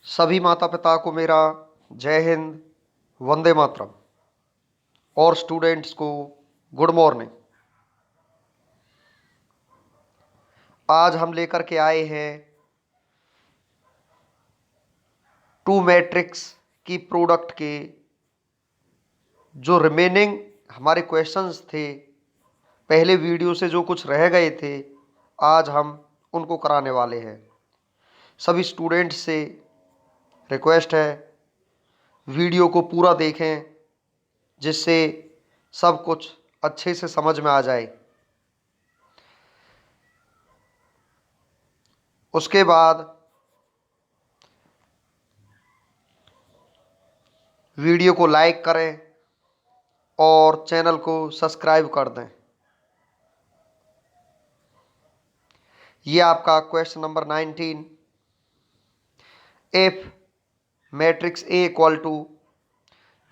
सभी माता पिता को मेरा जय हिंद, वंदे मातरम और स्टूडेंट्स को गुड मॉर्निंग। आज हम लेकर के आए हैं टू मैट्रिक्स की प्रोडक्ट के जो रिमेनिंग हमारे क्वेश्चंस थे, पहले वीडियो से जो कुछ रह गए थे, आज हम उनको कराने वाले हैं। सभी स्टूडेंट्स से रिक्वेस्ट है वीडियो को पूरा देखें, जिससे सब कुछ अच्छे से समझ में आ जाए। उसके बाद वीडियो को लाइक करें और चैनल को सब्सक्राइब कर दें। ये आपका question number 19। If matrix A equal to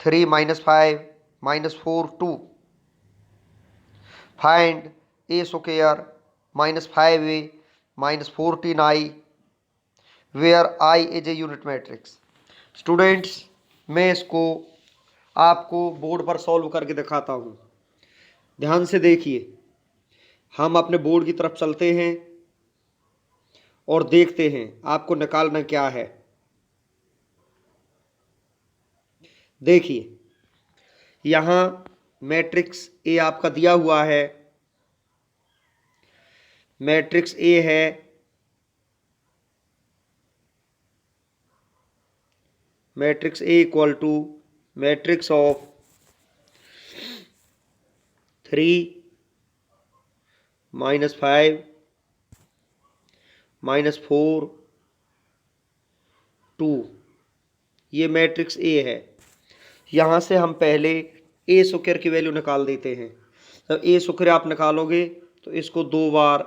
3 - 5 - 4 2, find A square -5a -14i where I is a unit matrix. Students, मैं इसको आपको बोर्ड पर सॉल्व करके दिखाता हूँ। ध्यान से देखिए, हम अपने बोर्ड की तरफ चलते हैं और देखते हैं आपको निकालना क्या है। देखिए, यहाँ मैट्रिक्स ए आपका दिया हुआ है। मैट्रिक्स ए है matrix A equal to matrix of 3 - 5 -4 2। ये मैट्रिक्स ए है। यहाँ से हम पहले ए स्क्वायर की वैल्यू निकाल देते हैं। जब ए स्क्वायर आप निकालोगे तो इसको 2 बार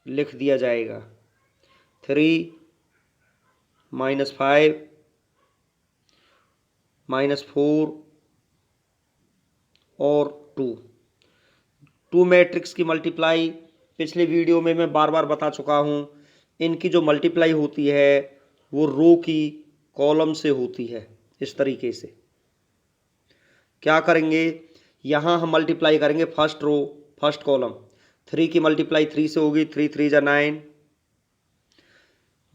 लिख दिया जाएगा। 3 - 5 -4 और 2 मैट्रिक्स की मल्टीप्लाई पिछले वीडियो में मैं बार बार बता चुका हूँ। इनकी जो मल्टीप्लाई होती है वो रो की कॉलम से होती है। इस तरीके से क्या करेंगे, यहाँ हम मल्टीप्लाई करेंगे फर्स्ट रो फर्स्ट कॉलम। 3 की मल्टीप्लाई 3 से होगी, 3 3 जा 9।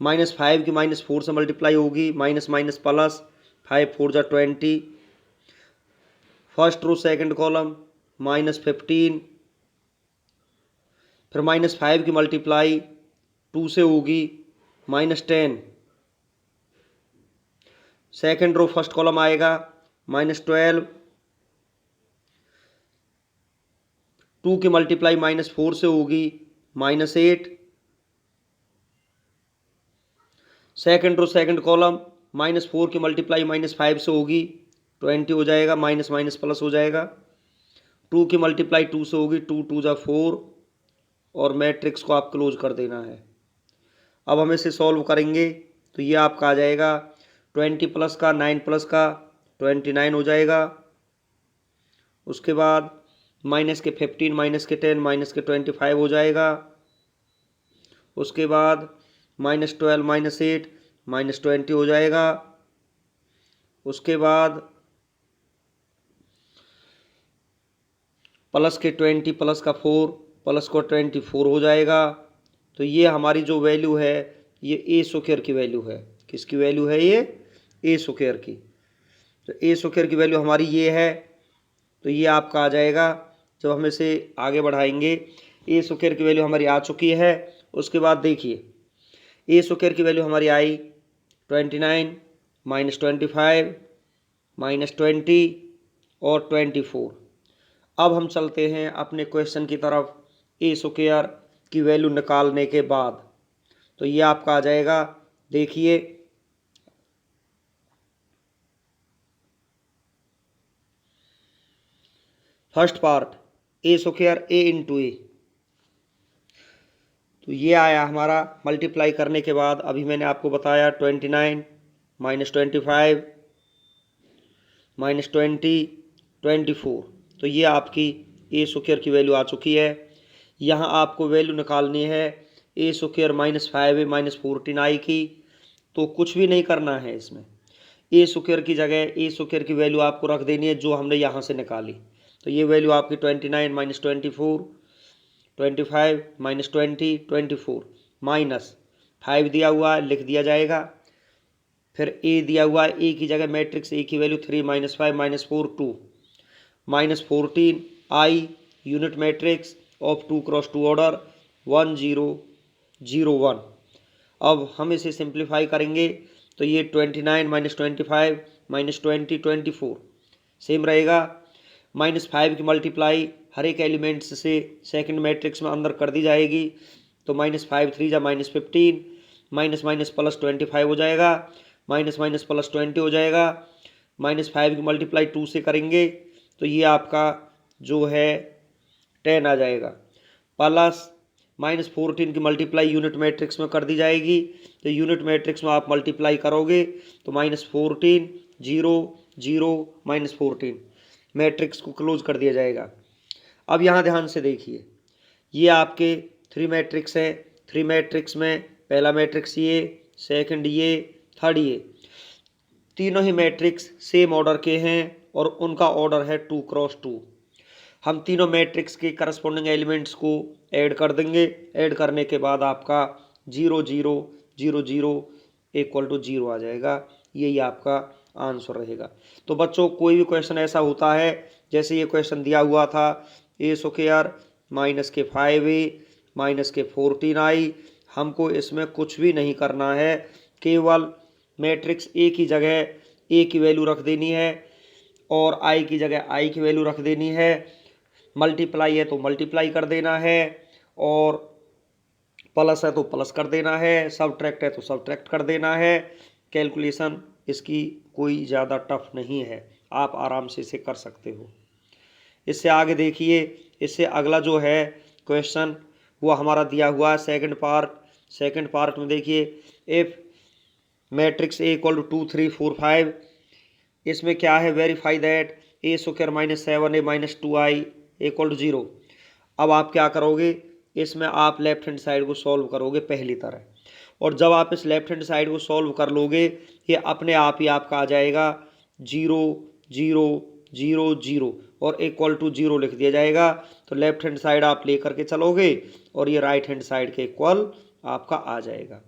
-5 की -4 से मल्टीप्लाई होगी, माइनस माइनस प्लस 5 4 जा 20। First row second column -15। फिर -5 की मल्टीप्लाई 2 से होगी, -10। सेकंड रो फर्स्ट कॉलम आएगा -12। 2 की मल्टीप्लाई -4 से होगी, -8। सेकंड रो सेकंड कॉलम -4 की मल्टीप्लाई -5 से होगी, 20 हो जाएगा, माइनस माइनस प्लस हो जाएगा। 2 की मल्टीप्लाई 2 से होगी, 2 2 जा 4 और मैट्रिक्स को आप क्लोज कर देना है। अब हम इसे सॉल्व करेंगे तो ये आपका आ जाएगा 20 प्लस का 9 प्लस का 29 हो जाएगा। उसके बाद माइनस के 15 माइनस के 10 माइनस के 25 हो जाएगा। उसके बाद -12 -8 -20 हो जाएगा। उसके बाद प्लस के 20 प्लस का 4 प्लस को 24 हो जाएगा। तो ये हमारी जो वैल्यू है ये ए स्क्वायर की वैल्यू है। किसकी वैल्यू है ये? ए स्क्वायर की। तो ए स्क्वायर की वैल्यू हमारी ये है। तो ये आपका आ जाएगा। जब हम इसे आगे बढ़ाएंगे, ए स्क्वायर की वैल्यू हमारी आ चुकी है। उसके बाद देखिए, ए स्क्वायर की वैल्यू हमारी आई 29 -25 -20 और 24। अब हम चलते हैं अपने क्वेश्चन की तरफ ए स्क्वायर की वैल्यू निकालने के बाद। तो ये आपका आ जाएगा, देखिए first part A square A into A. तो ये आया हमारा मल्टीप्लाई करने के बाद। अभी मैंने आपको बताया 29 -25 -20 24। तो ये आपकी ए स्क्वायर की वैल्यू आ चुकी है। यहाँ आपको वैल्यू निकालनी है ए स्क्वायर -5a -14i की। तो कुछ भी नहीं करना है इसमें। ए स्क्वायर की जगह ए स्क्वायर की वैल्यू आपको रख देनी है जो हमने यहाँ से निकाली। तो ये वैल्यू आपकी 29 माइनस 24, 25 माइनस 20, 24 माइनस 5 दिया हुआ है, लिख दिया जाएगा। फिर ए दिया हुआ है, ए की जगह मैट्रिक्स ए की value 3 minus 5 minus 4 2 minus 14 I unit matrix of 2 cross 2 order 1 0 0 1। अब हम इसे सिंप्लीफाई करेंगे तो ये 29 माइनस 25 माइनस 20 24 सेम रहेगा। -5 की मल्टीप्लाई हर एक एलिमेंट्स से सेकंड मैट्रिक्स में अंदर कर दी जाएगी। तो -5 3 जा -15 माइनस माइनस प्लस 25 हो जाएगा, माइनस माइनस प्लस 20 हो जाएगा। -5 की मल्टीप्लाई 2 से करेंगे तो ये आपका जो है 10 आ जाएगा। प्लस -14 की मल्टीप्लाई यूनिट मैट्रिक्स में कर दी जाएगी। तो यूनिट मैट्रिक्स में आप मल्टीप्लाई करोगे तो -14 0 0 -14 मैट्रिक्स को क्लोज कर दिया जाएगा। अब यहाँ ध्यान से देखिए, ये आपके 3 मैट्रिक्स है। 3 मैट्रिक्स में पहला मैट्रिक्स ये, सेकंड ये, थर्ड ये, तीनों ही मैट्रिक्स सेम ऑर्डर के हैं और उनका ऑर्डर है 2 क्रॉस 2। हम तीनों मैट्रिक्स के करस्पॉन्डिंग एलिमेंट्स को ऐड कर देंगे। ऐड करने के बाद आपका 0 0 0 0 इक्वल टू 0 आ जाएगा। यही आपका आंसर रहेगा। तो बच्चों कोई भी क्वेश्चन ऐसा होता है, जैसे ये क्वेश्चन दिया हुआ था ए स्क्वायर माइनस के 5a माइनस के 14i, हमको इसमें कुछ भी नहीं करना है, केवल मैट्रिक्स ए की जगह ए की वैल्यू रख देनी है और आई की जगह आई की वैल्यू रख देनी है। मल्टीप्लाई है तो मल्टीप्लाई कर देना है और प्लस है तो प्लस कर देना है, सबट्रैक्ट है तो सबट्रैक्ट कर देना है। कैलकुलेशन इसकी कोई ज़्यादा टफ नहीं है, आप आराम से इसे कर सकते हो। इससे आगे देखिए, इससे अगला जो है क्वेश्चन वो हमारा दिया हुआ है सेकंड पार्ट। सेकंड पार्ट में देखिए, if matrix A equal to 2 3 4 5, इसमें क्या है, verify that A square minus 7a minus 2i equal to 0। अब आप क्या करोगे, इसमें आप लेफ्ट हैंड साइड को सॉल्व करोगे पहली तरह, और जब आप इस लेफ्ट हैंड साइड को सॉल्व कर लोगे ये अपने आप ही आपका आ जाएगा 0 0 0 0 और इक्वल टू 0 लिख दिया जाएगा। तो लेफ्ट हैंड साइड आप लेकर के चलोगे और ये राइट हैंड साइड के इक्वल आपका आ जाएगा।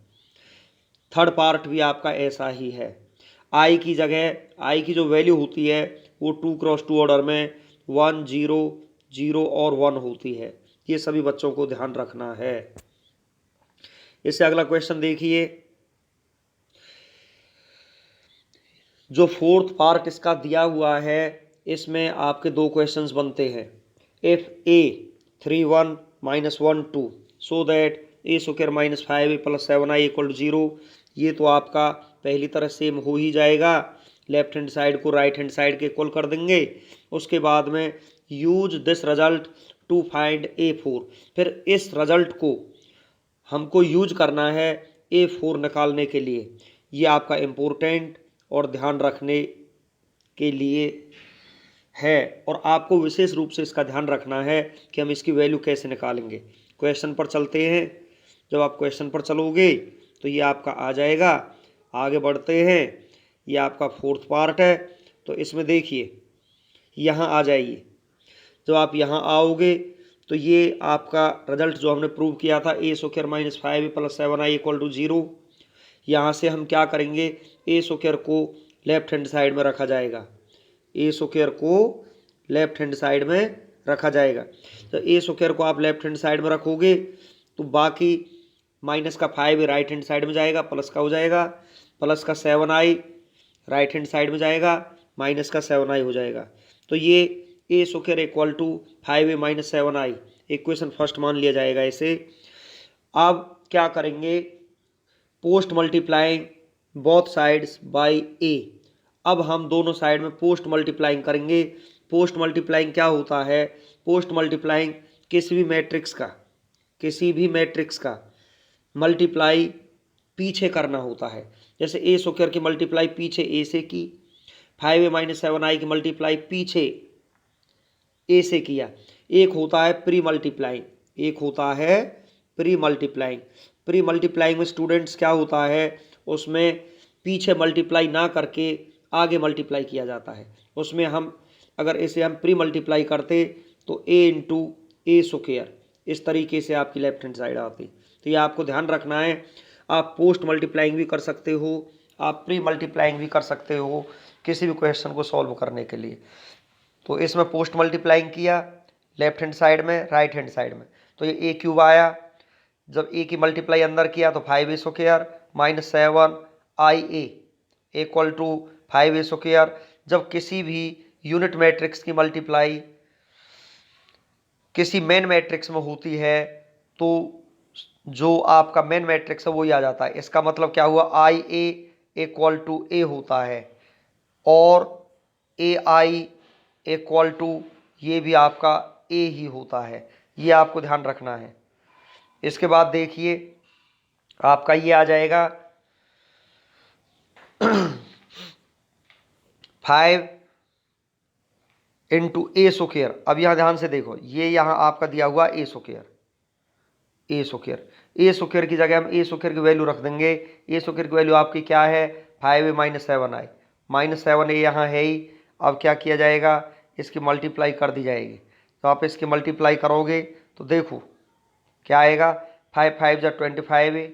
थर्ड पार्ट भी आपका ऐसा ही है। आई की जगह आई की जो वैल्यू होती है वो 2 क्रॉस 2 ऑर्डर में 1 0 0 और 1 होती है। ये सभी बच्चों को ध्यान रखना है। इससे अगला क्वेश्चन देखिए, जो फोर्थ पार्ट इसका दिया हुआ है, इसमें आपके दो क्वेश्चंस बनते हैं। If A 3 1 minus 1 2 so that A square minus 5a plus 7i equal to 0। ये तो आपका पहली तरह सेम हो ही जाएगा, लेफ्ट हैंड साइड को राइट हैंड साइड के इक्वल कर देंगे। उसके बाद में use this result to find A4। फिर इस रिजल्ट को हमको यूज करना है A4 निकालने के लिए। ये आपका इम्पोर्टेंट और ध्यान रखने के लिए है, और आपको विशेष रूप से इसका ध्यान रखना है कि हम इसकी वैल्यू कैसे निकालेंगे। क्वेश्चन पर चलते हैं। जब आप क्वेश्चन पर चलोगे तो ये आपका आ जाएगा। आगे बढ़ते हैं, ये आपका फोर्थ पार्ट है। तो इसमें देखिए, यहाँ आ जाइए। जब आप यहाँ आओगे तो ये आपका रिजल्ट जो हमने प्रूव किया था, A square minus 5a plus 7i equal to 0। यहाँ से हम क्या करेंगे, ए स्क्वायर को लेफ्ट हैंड साइड में रखा जाएगा। ए स्क्वायर को लेफ्ट हैंड साइड में रखा जाएगा। तो ए स्क्वायर को आप लेफ्ट हैंड साइड में रखोगे तो बाकी माइनस का 5 राइट हैंड साइड में जाएगा, प्लस का हो जाएगा, प्लस का 7i राइट हैंड साइड में जाएगा, माइनस का 7i हो जाएगा। तो ये A square equal to 5a minus 7i equation first मान लिया जाएगा इसे। अब क्या करेंगे, post multiplying both sides by A. अब हम दोनों साइड में पोस्ट मल्टीप्लाइंग करेंगे। पोस्ट मल्टीप्लाइंग क्या होता है, पोस्ट मल्टीप्लाइंग किसी भी मैट्रिक्स का मल्टीप्लाई पीछे करना होता है। जैसे ए स्क्वायर की मल्टीप्लाई पीछे ए से की, 5a माइनस 7i की मल्टीप्लाई पीछे ए से किया। एक होता है प्री मल्टीप्लाइंग, एक होता है प्री मल्टीप्लाइंग। प्री मल्टीप्लाइंग में स्टूडेंट्स क्या होता है, उसमें पीछे मल्टीप्लाई ना करके आगे मल्टीप्लाई किया जाता है। उसमें हम अगर इसे हम प्री मल्टीप्लाई करते तो a इंटू ए स्क्वायर इस तरीके से आपकी लेफ्ट हैंड साइड आती। तो ये आपको ध्यान रखना है। आप पोस्ट मल्टीप्लाइंग भी कर सकते हो, आप प्री मल्टीप्लाइंग भी कर सकते हो किसी भी क्वेश्चन को सॉल्व करने के लिए। तो इसमें पोस्ट मल्टीप्लाइंग किया लेफ्ट हैंड साइड में, राइट हैंड साइड में, तो ये ए क्यूब आया। जब ए की मल्टीप्लाई अंदर किया तो 5a square minus 7ia equal to 5a square. जब किसी भी यूनिट मैट्रिक्स की मल्टीप्लाई किसी मेन मैट्रिक्स में होती है तो जो आपका मेन मैट्रिक्स है वो ही आ जाता है। इसका मतलब क्या हुआ, आई ए इक्वल टू ए होता है और ए आई इक्वल टू ये भी आपका ए ही होता है। ये आपको ध्यान रखना है। इसके बाद देखिए आपका ये आ जाएगा 5 इंटू ए स्क्वायर। अब यहाँ ध्यान से देखो, ये यहाँ आपका दिया हुआ ए स्क्वायर, ए स्क्वायर की जगह हम ए स्क्वायर की वैल्यू रख देंगे। ए स्क्वायर की वैल्यू आपकी क्या है, 5a minus 7i, minus 7a यहाँ है ही। अब क्या किया जाएगा, इसकी मल्टीप्लाई कर दी जाएगी। तो आप इसकी मल्टीप्लाई करोगे तो देखो क्या आएगा, 5 5 जा 25a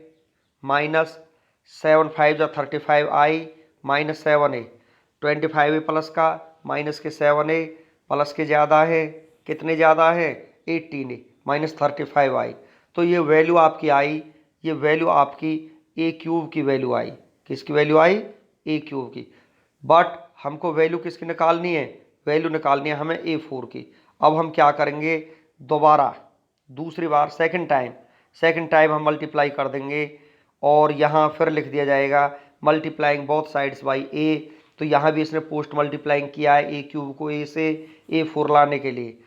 माइनस 7 5 जा 35i minus 7a, 25a plus का माइनस के 7a प्लस के ज़्यादा है, कितने ज़्यादा है 18a माइनस 35i। तो ये वैल्यू आपकी आई, ये वैल्यू आपकी ए क्यूब की वैल्यू आई। किसकी वैल्यू आई, ए क्यूब की। बट हमको वैल्यू किसकी निकालनी है, वैल्यू निकालनी है हमें A4 की। अब हम क्या करेंगे, दोबारा दूसरी बार सेकंड टाइम हम मल्टीप्लाई कर देंगे और यहाँ फिर लिख दिया जाएगा multiplying both sides by A। तो यहाँ भी इसने पोस्ट मल्टीप्लाइंग किया है ए क्यूब को ए से A4 लाने के लिए।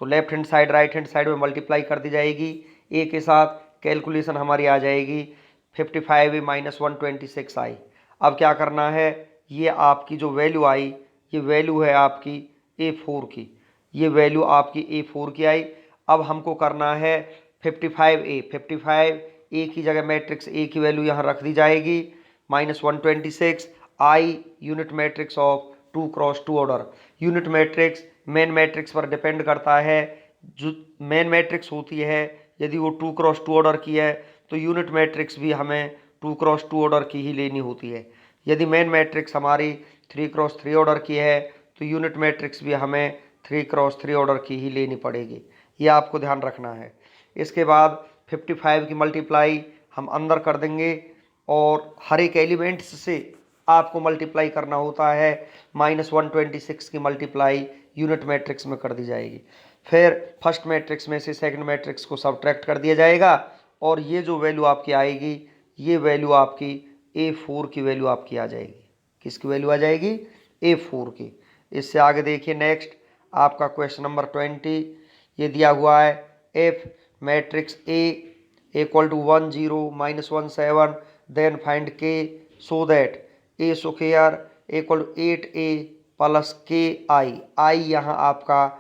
तो left hand side right hand side में मल्टीप्लाई कर दी जाएगी ए के साथ। कैलकुलेशन हमारी आ जाएगी 55a माइनस 126i। अब क्या करना है, ये आपकी जो वैल्यू आई, ये वैल्यू है आपकी A4 की, ये वैल्यू आपकी A4 की आई। अब हमको करना है 55a की जगह मैट्रिक्स ए की वैल्यू यहाँ रख दी जाएगी minus 126 I unit matrix of 2 cross 2 order. Unit matrix main matrix पर डिपेंड करता है। जो मेन मैट्रिक्स होती है यदि वो 2 क्रॉस 2 ऑर्डर की है तो यूनिट मैट्रिक्स भी हमें 2 क्रॉस 2 ऑर्डर की ही लेनी होती है। यदि मेन मैट्रिक्स हमारी 3 क्रॉस 3 ऑर्डर की है तो यूनिट मैट्रिक्स भी हमें 3 क्रॉस 3 ऑर्डर की ही लेनी पड़ेगी। ये आपको ध्यान रखना है। इसके बाद 55 की मल्टीप्लाई हम अंदर कर देंगे और हर एक एलिमेंट्स से आपको मल्टीप्लाई करना होता है। माइनस 126 की मल्टीप्लाई यूनिट मैट्रिक्स में कर दी जाएगी। फिर फर्स्ट मैट्रिक्स में से सेकंड मैट्रिक्स को सब्ट्रैक्ट कर दिया जाएगा और ये जो वैल्यू आपकी आएगी, ये वैल्यू आपकी A4 की वैल्यू आपकी आ जाएगी। किसकी वैल्यू आ जाएगी, A4 की। इससे आगे देखिए नेक्स्ट आपका क्वेश्चन नंबर 20। ये दिया हुआ है if matrix A equal to 1 0 minus 1 7 then find K so that A square equal to 8a plus KI। I यहाँ आपका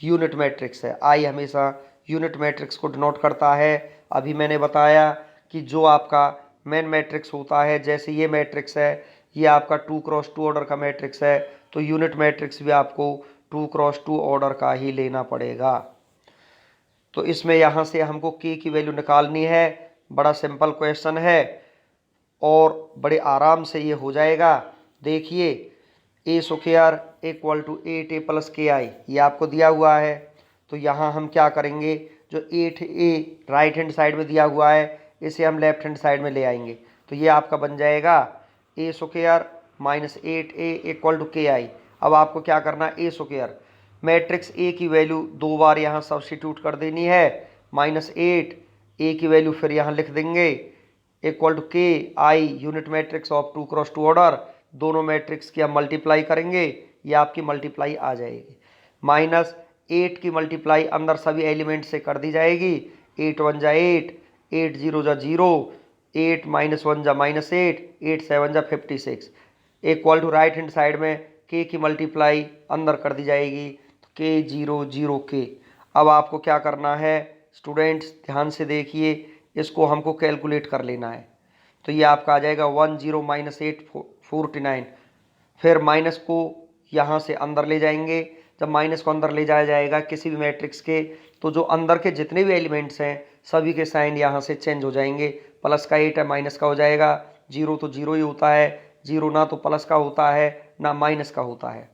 यूनिट मैट्रिक्स है। आई हमेशा यूनिट मैट्रिक्स को डिनोट करता है। अभी मैंने बताया कि जो आपका मेन मैट्रिक्स होता है, जैसे ये मैट्रिक्स है, ये आपका 2 क्रॉस 2 ऑर्डर का मैट्रिक्स है, तो यूनिट मैट्रिक्स भी आपको 2 क्रॉस 2 ऑर्डर का ही लेना पड़ेगा। तो इसमें यहाँ से हमको के की वैल्यू निकालनी है। बड़ा सिंपल क्वेश्चन है और बड़े आराम से ये हो जाएगा। देखिए A square equal to 8a plus KI ये आपको दिया हुआ है। तो यहाँ हम क्या करेंगे, जो 8a राइट हैंड साइड में दिया हुआ है इसे हम लेफ्ट हैंड साइड में ले आएंगे। तो ये आपका बन जाएगा A square minus 8a equal to KI। अब आपको क्या करना है, ए स्क्वायर मैट्रिक्स ए की वैल्यू 2 बार यहाँ सब्स्टिट्यूट कर देनी है। माइनस 8 ए की वैल्यू फिर यहाँ लिख देंगे equal to KI unit matrix of 2 cross 2 order. दोनों मैट्रिक्स की हम मल्टीप्लाई करेंगे, ये आपकी मल्टीप्लाई आ जाएगी। माइनस 8 की मल्टीप्लाई अंदर सभी एलिमेंट से कर दी जाएगी। 8 1 जा 8, 8 0 जा 0, 8 माइनस 1 जा माइनस 8, 8 7 जा 56 equal to right hand side में K की मल्टीप्लाई अंदर कर दी जाएगी। K 0 0 K। अब आपको क्या करना है स्टूडेंट्स, ध्यान से देखिए, इसको हमको कैलकुलेट कर लेना है। तो ये आपका आ जाएगा 10 माइनस 849। फिर माइनस को यहाँ से अंदर ले जाएंगे। जब माइनस को अंदर ले जाया जाएगा किसी भी मैट्रिक्स के, तो जो अंदर के जितने भी एलिमेंट्स हैं सभी के साइन यहाँ से चेंज हो जाएंगे। प्लस का 8 है, माइनस का हो जाएगा। जीरो तो जीरो ही होता है, जीरो ना तो प्लस का होता है ना माइनस का होता है।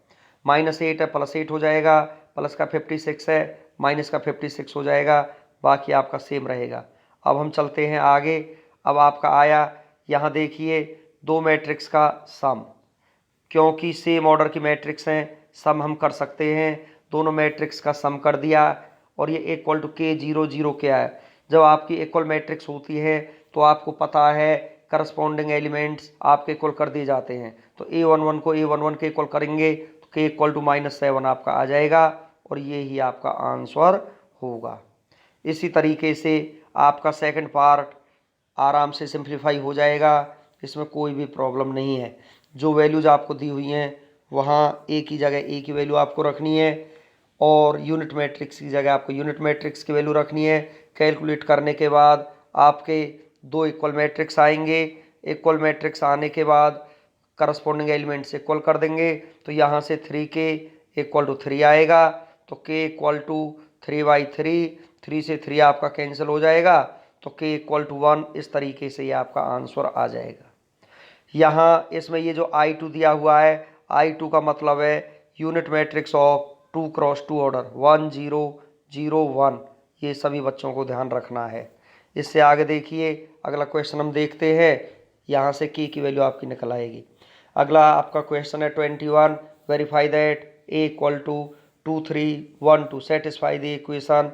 -8 है, +8 हो जाएगा। प्लस का 56 है, माइनस का 56 हो जाएगा। बाकी आपका सेम रहेगा। अब हम चलते हैं आगे। अब आपका आया यहाँ देखिए दो मैट्रिक्स का सम, क्योंकि सेम ऑर्डर की मैट्रिक्स हैं सम हम कर सकते हैं। दोनों मैट्रिक्स का सम कर दिया और ये इक्वल टू K00 क्या है। जब आपकी इक्वल मैट्रिक्स होती है तो आपको पता है करस्पॉन्डिंग एलिमेंट्स आपके इक्वल कर दिए जाते हैं। तो A11 को A11 के इक्वल करेंगे तो K इक्वल टू -7 आपका आ जाएगा और ये ही आपका आंसर होगा। इसी तरीके से आपका सेकंड पार्ट आराम से सिंप्लीफाई हो जाएगा, इसमें कोई भी प्रॉब्लम नहीं है। जो वैल्यूज़ आपको दी हुई हैं वहाँ एक ही जगह एक ही वैल्यू आपको रखनी है और यूनिट मैट्रिक्स की जगह आपको यूनिट मैट्रिक्स की वैल्यू रखनी है। कैलकुलेट करने के बाद आपके दो इक्वल मैट्रिक्स आएंगे। इक्वल मैट्रिक्स आने के बाद करस्पॉन्डिंग एलिमेंट से इक्वल कर देंगे तो यहाँ से 3K इक्वल टू 3 आएगा। तो K इक्वल टू 3/3, 3 से 3 आपका कैंसिल हो जाएगा तो K इक्वल टू 1। इस तरीके से ये आपका आंसर आ जाएगा। यहाँ इसमें ये जो I2 दिया हुआ है, I2 का मतलब है unit matrix of 2x2 order 1 0 0 1। ये सभी बच्चों को ध्यान रखना है। इससे आगे देखिए अगला क्वेश्चन हम देखते हैं। यहाँ से K की वैल्यू आपकी निकल आएगी। अगला आपका क्वेश्चन है 21, verify that A equal to 2 3 1 2 satisfy the equation.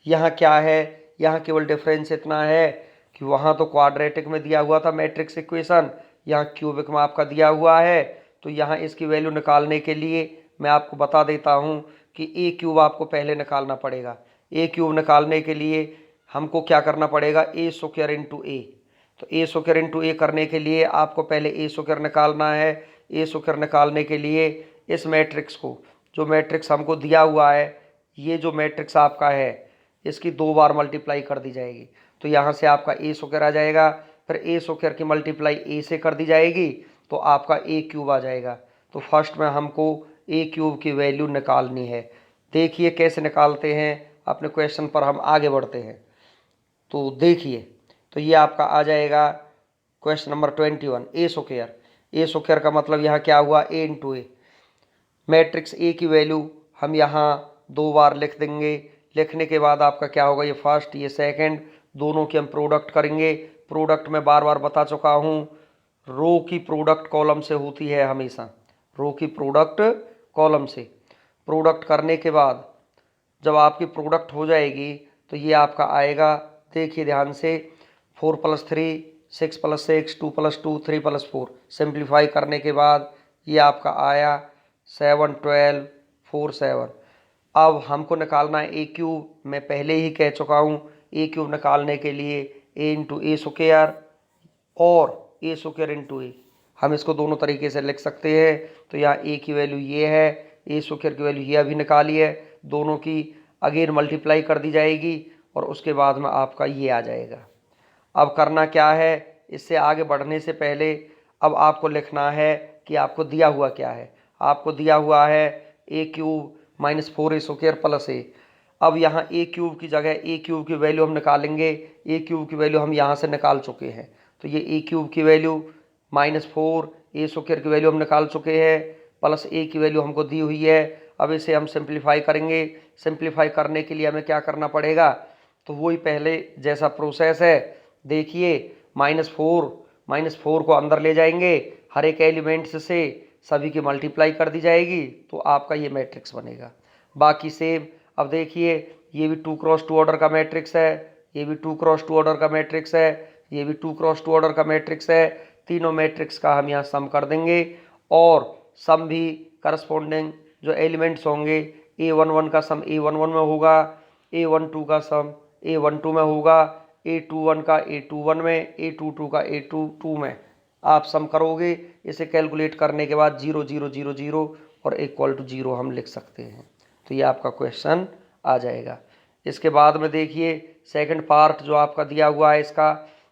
यहाँ क्या है, यहाँ केवल डिफरेंस इतना है कि वहाँ तो क्वाड्रेटिक में दिया हुआ था मैट्रिक्स इक्वेशन, यहाँ क्यूबिक में आपका दिया हुआ है। तो यहाँ इसकी वैल्यू निकालने के लिए मैं आपको बता देता हूँ कि ए क्यूब आपको पहले निकालना पड़ेगा। ए क्यूब निकालने के लिए हमको क्या करना पड़ेगा, ए स्क्वायर इंटू ए। तो ए स्क्वायर इंटू ए करने के लिए आपको पहले ए स्क्वायर निकालना है। ए स्क्वायर निकालने के लिए इस मैट्रिक्स को, जो मैट्रिक्स हमको दिया हुआ है, ये जो मैट्रिक्स आपका है इसकी 2 बार मल्टीप्लाई कर दी जाएगी। तो यहाँ से आपका ए स्क्वायर आ जाएगा। फिर ए स्क्वायर की मल्टीप्लाई ए से कर दी जाएगी तो आपका ए क्यूब आ जाएगा। तो फर्स्ट में हमको ए क्यूब की वैल्यू निकालनी है। देखिए कैसे निकालते हैं, अपने क्वेश्चन पर हम आगे बढ़ते हैं। तो देखिए, तो ये आपका आ जाएगा क्वेश्चन नंबर 21, ए स्क्वायर। ए स्क्वायर का मतलब यहाँ क्या हुआ, ए इंटू ए। मैट्रिक्स ए की वैल्यू हम यहाँ 2 बार लिख देंगे। लिखने के बाद आपका क्या होगा, ये फर्स्ट ये सेकंड दोनों की हम प्रोडक्ट करेंगे। प्रोडक्ट में बार बार बता चुका हूँ, रो की प्रोडक्ट कॉलम से होती है हमेशा। रो की प्रोडक्ट कॉलम से। प्रोडक्ट करने के बाद जब आपकी प्रोडक्ट हो जाएगी तो ये आपका आएगा, देखिए ध्यान से, 4 + 3 6 + 6 2 + 2 3 + 4। सिंप्लीफाई करने के बाद ये आपका आया 7 12 4 7। अब हमको निकालना है ए क्यूब। मैं पहले ही कह चुका हूँ ए क्यूब निकालने के लिए ए इंटू ए स्क्वायर और ए स्क्वायर इंटू ए, हम इसको दोनों तरीके से लिख सकते हैं। तो यहाँ ए की वैल्यू ये है, ए स्क्वायर की वैल्यू ये अभी निकाली है, दोनों की अगेन मल्टीप्लाई कर दी जाएगी और उसके बाद में आपका ये आ जाएगा। अब करना क्या है, इससे आगे बढ़ने से पहले अब आपको लिखना है कि आपको दिया हुआ क्या है। आपको दिया हुआ है ए क्यूब -4 ए स्क्वायर प्लस ए। अब यहाँ ए क्यूब की जगह ए क्यूब की वैल्यू हम निकालेंगे। ए क्यूब की वैल्यू हम यहाँ से निकाल चुके हैं। तो ये ए क्यूब की वैल्यू -4 ए स्क्वायर की वैल्यू हम निकाल चुके हैं, प्लस ए की वैल्यू हमको दी हुई है। अब इसे हम सिंप्लीफाई करेंगे। सिंप्लीफाई करने के लिए हमें क्या करना पड़ेगा, तो वही पहले जैसा प्रोसेस है। देखिए -4 को अंदर ले जाएंगे, हर एक एलिमेंट्स से सभी की मल्टीप्लाई कर दी जाएगी तो आपका ये मैट्रिक्स बनेगा। बाकी सेम। अब देखिए ये भी 2x2 ऑर्डर का मैट्रिक्स है, ये भी 2x2 ऑर्डर का मैट्रिक्स है, ये भी 2x2 ऑर्डर का मैट्रिक्स है। तीनों मैट्रिक्स का हम यहाँ सम कर देंगे और सम भी करस्पॉन्डिंग जो एलिमेंट्स होंगे, A11 का सम A11 में होगा, A12 का सम A12 में होगा, A21 का A21 में, A22 का A22 में। आप सम करोगे, इसे कैलकुलेट करने के बाद 0 0 0 0 और इक्वल टू 0 हम लिख सकते हैं। तो ये आपका क्वेश्चन आ जाएगा। इसके बाद में देखिए सेकंड पार्ट जो आपका दिया हुआ है इसका,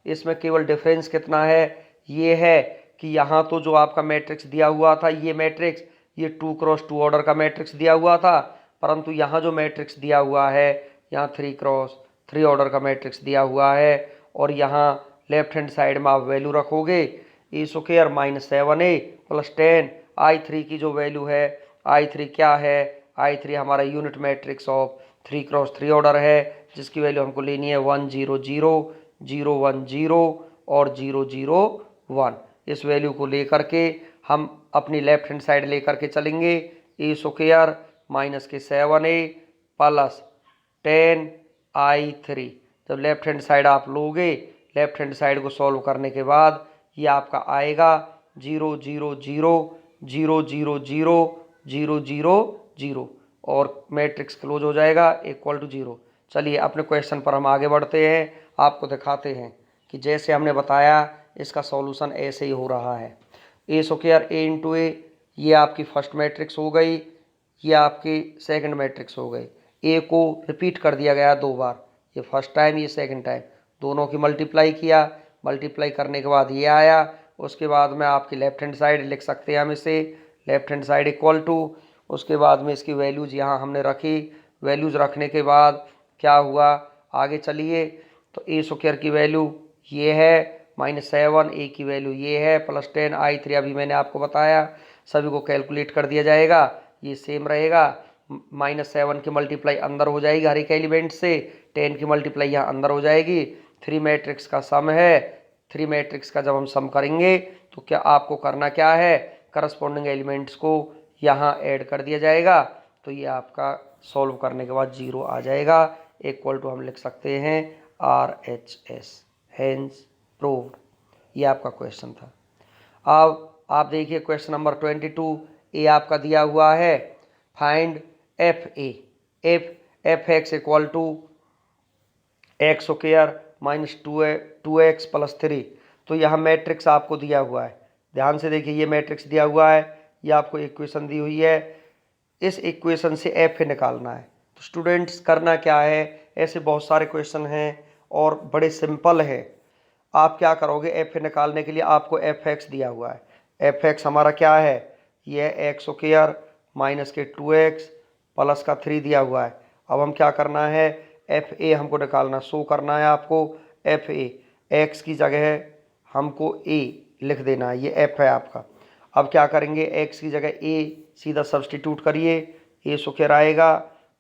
इसमें केवल डिफरेंस कितना है, ये है कि यहाँ तो जो आपका मैट्रिक्स दिया हुआ था ये मैट्रिक्स, ये 2x2 ऑर्डर का मैट्रिक्स दिया हुआ था, परंतु यहाँ जो मैट्रिक्स दिया हुआ है यहाँ 3x3 ऑर्डर का मैट्रिक्स दिया हुआ है। और यहाँ लेफ्ट हैंड साइड में आप वैल्यू रखोगे ए square minus 7a plus 10 I3 की जो वैल्यू है, I3 क्या है, I3 हमारा unit matrix of 3x3 order है, जिसकी वैल्यू हमको लेनी है 1 0 0 0 1 0 और 0 0 1। इस वैल्यू को लेकर के हम अपनी लेफ्ट हैंड साइड लेकर के चलेंगे, ए स्क्वायर माइनस के 7a प्लस 10 I3। जब लेफ्ट हैंड साइड आप लोगे, लेफ्ट हैंड साइड को सॉल्व करने के बाद ये आपका आएगा 0 0 0 0 0 0 0 0 0 और मैट्रिक्स क्लोज हो जाएगा इक्वल टू 0। चलिए अपने क्वेश्चन पर हम आगे बढ़ते हैं, आपको दिखाते हैं कि जैसे हमने बताया इसका सॉल्यूशन ऐसे ही हो रहा है। ए स्क्वायर ए इंटू ए, ये आपकी फर्स्ट मैट्रिक्स हो गई, ये आपकी सेकंड मैट्रिक्स हो गई। ए को रिपीट कर दिया गया 2 बार, ये फर्स्ट टाइम ये सेकंड टाइम, दोनों की मल्टीप्लाई किया, मल्टीप्लाई करने के बाद ये आया। उसके बाद में आपकी लेफ्ट हैंड साइड लिख सकते हैं हम इसे, left hand side equal to, उसके बाद में इसकी वैल्यूज यहाँ हमने रखी, वैल्यूज रखने के बाद क्या हुआ, आगे चलिए तो ए स्क्वायर की वैल्यू ये है -7, ए की वैल्यू ये है प्लस 10 I3 अभी मैंने आपको बताया, सभी को कैलकुलेट कर दिया जाएगा, ये सेम रहेगा। -7 की मल्टीप्लाई अंदर हो जाएगी हर एक एलिमेंट से, 10 की मल्टीप्लाई यहाँ अंदर हो जाएगी। 3 मैट्रिक्स का सम है, 3 मैट्रिक्स का जब हम सम करेंगे तो क्या आपको करना क्या है, करस्पॉन्डिंग एलिमेंट्स को यहाँ ऐड कर दिया जाएगा, तो ये आपका सॉल्व करने के बाद 0 आ जाएगा, इक्वल टू हम लिख सकते हैं RHS, हेंस प्रूव्ड। ये आपका क्वेश्चन था। अब आप देखिए क्वेश्चन नंबर 22, ए आपका दिया हुआ है, find f x equal to x square minus 2x plus 3। तो यहाँ मैट्रिक्स आपको दिया हुआ है, ध्यान से देखिए, ये मैट्रिक्स दिया हुआ है, ये आपको इक्वेशन दी हुई है, इस इक्वेशन से एफ निकालना है। तो स्टूडेंट्स करना क्या है, ऐसे बहुत सारे क्वेश्चन हैं और बड़े सिंपल है। आप क्या करोगे, एफ निकालने के लिए आपको एफ एक्स दिया हुआ है, एफ एक्स हमारा क्या है, ये एक्स स्क्वायर माइनस के 2x प्लस का 3 दिया हुआ है। अब हम क्या करना है, एफ ए हमको निकालना, शो करना है आपको एफ ए, एक्स की जगह हमको ए लिख देना है, ये एफ है आपका। अब क्या करेंगे, एक्स की जगह ए सीधा सब्सटीट्यूट करिए, ए स्क्वायर आएगा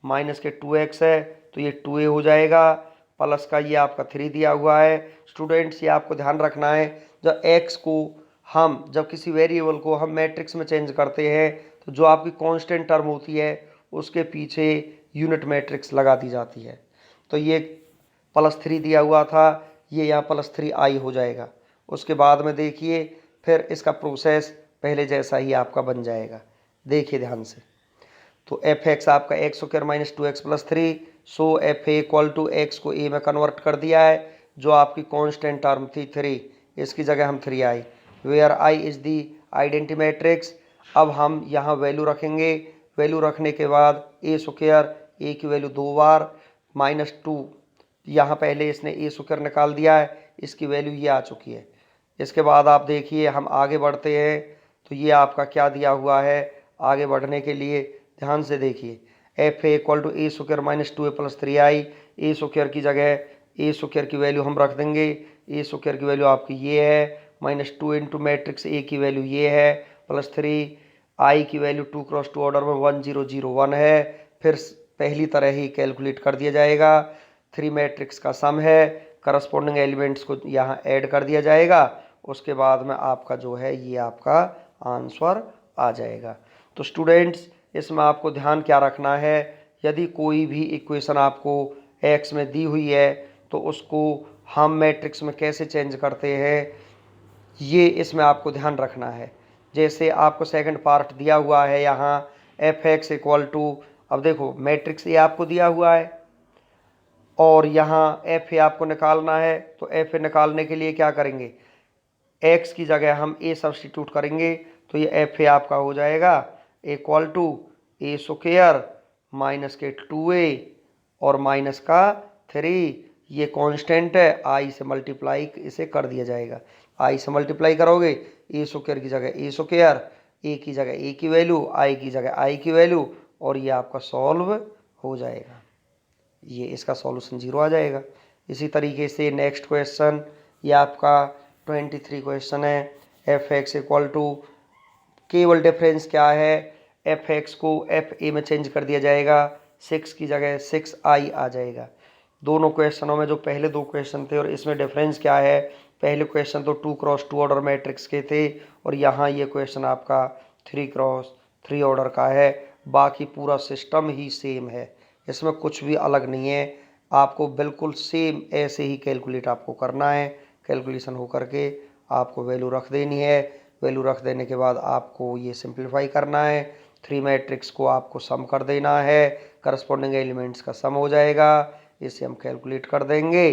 माइनस के 2x है तो ये 2a हो जाएगा, प्लस का ये आपका 3 दिया हुआ है। स्टूडेंट्स ये आपको ध्यान रखना है, जब x को हम जब किसी वेरिएबल को हम मैट्रिक्स में चेंज करते हैं तो जो आपकी कांस्टेंट टर्म होती है उसके पीछे यूनिट मैट्रिक्स लगा दी जाती है। तो ये +3 दिया हुआ था, ये यहाँ +3i हो जाएगा। उसके बाद में देखिए फिर इसका प्रोसेस पहले जैसा ही आपका बन जाएगा, देखिए ध्यान से। तो एफ एक्स आपका x square minus 2x plus 3, so f A equal to x को ए में कन्वर्ट कर दिया है, जो आपकी कांस्टेंट टर्म थी 3, इसकी जगह हम 3 I, where I is the identity matrix. अब हम यहाँ वैल्यू रखेंगे, वैल्यू रखने के बाद ए स्क्वायर, ए की वैल्यू 2 बार -2, यहाँ पहले इसने ए स्क्वायर निकाल दिया है, इसकी वैल्यू ये आ चुकी है। इसके बाद आप देखिए हम आगे बढ़ते हैं, तो ये आपका क्या दिया हुआ है, आगे बढ़ने के लिए ध्यान से देखिए, f A equal to A square minus 2a plus 3i, A square की जगह ए स्क्वायर की वैल्यू हम रख देंगे, ए स्क्वायर की वैल्यू आपकी ये है, -2 इंटू मैट्रिक्स ए की वैल्यू ये है, प्लस 3, आई की वैल्यू 2x2 ऑर्डर में 1 0 0 1 है, फिर पहली तरह ही कैलकुलेट कर दिया जाएगा, 3 मैट्रिक्स का सम है, करस्पॉन्डिंग एलिमेंट्स को यहाँ ऐड कर दिया जाएगा, उसके बाद में आपका जो है ये आपका आंसर आ जाएगा। तो स्टूडेंट्स इसमें आपको ध्यान क्या रखना है, यदि कोई भी इक्वेशन आपको एक्स में दी हुई है तो उसको हम मैट्रिक्स में कैसे चेंज करते हैं, ये इसमें आपको ध्यान रखना है। जैसे आपको सेकंड पार्ट दिया हुआ है यहाँ एफ एक्स इक्वल टू, अब देखो मैट्रिक्स ये आपको दिया हुआ है और यहाँ एफ ए आपको निकालना है, तो एफ ए निकालने के लिए क्या करेंगे, एक्स की जगह हम ए सब्सटीट्यूट करेंगे, तो ये एफ ए आपका हो जाएगा equal to A square minus के 2a और माइनस का 3, ये कांस्टेंट है, आई से मल्टीप्लाई इसे कर दिया जाएगा। आई से मल्टीप्लाई करोगे, ए स्क्वायर की जगह ए स्क्वायर, ए की जगह ए की वैल्यू, आई की जगह आई की वैल्यू, और ये आपका सॉल्व हो जाएगा। ये इसका सॉल्यूशन 0 आ जाएगा। इसी तरीके से नेक्स्ट क्वेश्चन, ये आपका 23 क्वेश्चन है। एफ एक्स इक्वल टू, केवल डिफरेंस क्या है, एफ एक्स को एफ ए में चेंज कर दिया जाएगा, 6 की जगह 6i आ जाएगा। दोनों क्वेश्चनों में जो पहले दो क्वेश्चन थे और इसमें डिफरेंस क्या है, पहले क्वेश्चन तो 2x2 ऑर्डर मैट्रिक्स के थे और यहाँ ये क्वेश्चन आपका 3x3 ऑर्डर का है। बाकी पूरा सिस्टम ही सेम है, इसमें कुछ भी अलग नहीं है। आपको बिल्कुल सेम ऐसे ही कैलकुलेट आपको करना है। कैलकुलेशन हो करके आपको वैल्यू रख देनी है। वैल्यू रख देने के बाद आपको ये सिंप्लीफाई करना है। 3 मैट्रिक्स को आपको सम कर देना है, करस्पॉन्डिंग एलिमेंट्स का सम हो जाएगा। इसे हम कैलकुलेट कर देंगे।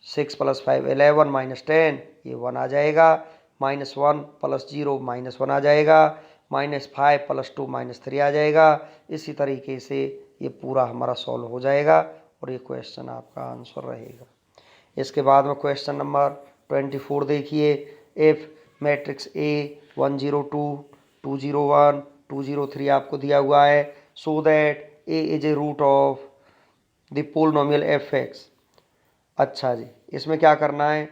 6 + 5 11 -10, ये 1 आ जाएगा। -1 + 0 -1 आ जाएगा। -5 + 2 -3 आ जाएगा। इसी तरीके से ये पूरा हमारा सॉल्व हो जाएगा और ये क्वेश्चन आपका आंसर रहेगा। इसके बाद में क्वेश्चन नंबर 24 देखिए। इफ मैट्रिक्स ए 1 0 2 2 0 1 2 0 3 आपको दिया हुआ है, so that A is a root of the polynomial f x. अच्छा जी, इसमें क्या करना है,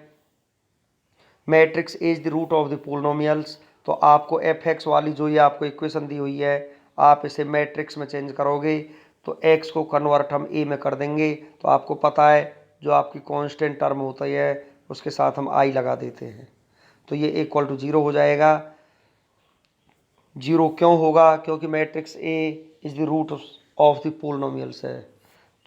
matrix A is the root of the polynomials. तो आपको एफ एक्स वाली जो ये आपको इक्वेशन दी हुई है, आप इसे मैट्रिक्स में चेंज करोगे तो एक्स को कन्वर्ट हम ए में कर देंगे। तो आपको पता है जो आपकी कांस्टेंट टर्म होती है उसके साथ हम आई लगा देते हैं, तो ये इक्वल टू 0 हो जाएगा। 0 क्यों होगा, क्योंकि matrix A is the root of the polynomials है,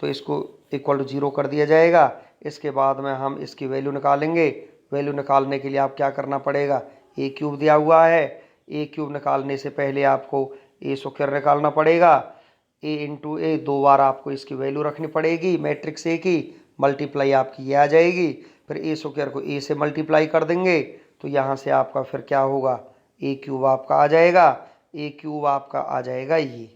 तो इसको इक्वल टू 0 कर दिया जाएगा। इसके बाद में हम इसकी वैल्यू निकालेंगे। वैल्यू निकालने के लिए आप क्या करना पड़ेगा, ए क्यूब दिया हुआ है, ए क्यूब निकालने से पहले आपको ए स्क्वायर निकालना पड़ेगा। ए इंटू ए, 2 बार आपको इसकी वैल्यू रखनी पड़ेगी मैट्रिक्स ए की, मल्टीप्लाई आपकी ये आ जाएगी। फिर ए स्क्वायर को ए से मल्टीप्लाई कर देंगे तो यहाँ से आपका फिर क्या होगा, ए क्यूब आपका आ जाएगा। ए क्यूब आपका आ जाएगा ये।